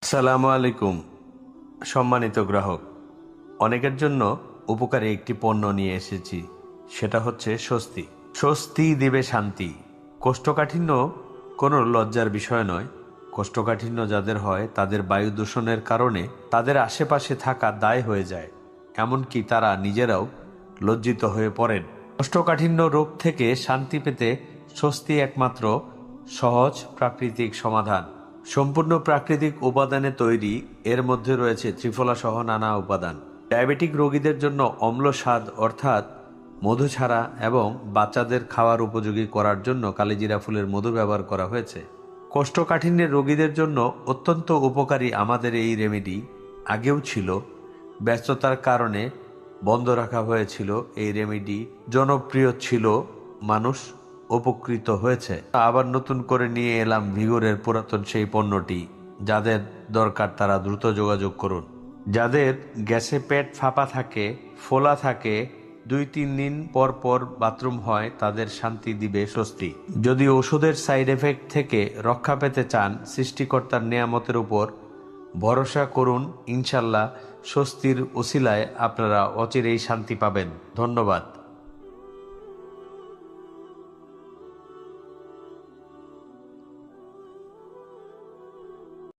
আসসালামু আলাইকুম। সম্মানিত গ্রাহক, অনেকের জন্য উপকারী একটি পণ্য নিয়ে এসেছি। সেটা হচ্ছে স্বস্তি। স্বস্তি দিবে শান্তি। কোষ্ঠকাঠিন্য কোনো লজ্জার বিষয় নয়। কোষ্ঠকাঠিন্য যাদের হয় তাদের বায়ু দূষণের কারণে তাদের আশেপাশে থাকা দায় হয়ে যায়, এমনকি তারা নিজেরাও লজ্জিত হয়ে পড়েন। কোষ্ঠকাঠিন্য রোগ থেকে শান্তি পেতে স্বস্তি একমাত্র সহজ প্রাকৃতিক সমাধান। সম্পূর্ণ প্রাকৃতিক উপাদানে তৈরি, এর মধ্যে রয়েছে ত্রিফলা সহ নানা উপাদান। ডায়াবেটিক রোগীদের জন্য অম্ল স্বাদ অর্থাৎ মধু ছাড়া এবং বাচ্চাদের খাওয়ার উপযোগী করার জন্য কালিজিরা ফুলের মধু ব্যবহার করা হয়েছে। কোষ্ঠকাঠিন্যের রোগীদের জন্য অত্যন্ত উপকারী আমাদের এই রেমেডি। আগেও ছিল, ব্যস্ততার কারণে বন্ধ রাখা হয়েছিল। এই রেমেডি জনপ্রিয় ছিল, মানুষ উপকৃত হয়েছে। আবার নতুন করে নিয়ে এলাম ভিগোরের পুরাতন সেই পণ্যটি। যাদের দরকার তারা দ্রুত যোগাযোগ করুন। যাদের গ্যাসে পেট ফাঁপা থাকে, ফোলা থাকে, 2-3 দিন পর পর বাথরুম হয়, তাদের শান্তি দিবে স্বস্তি। যদি ওষুধের সাইড এফেক্ট থেকে রক্ষা পেতে চান, সৃষ্টিকর্তার নেয়ামতের উপর ভরসা করুন। ইনশাল্লাহ স্বস্তির ওসিলায় আপনারা অচিরেই শান্তি পাবেন। ধন্যবাদ।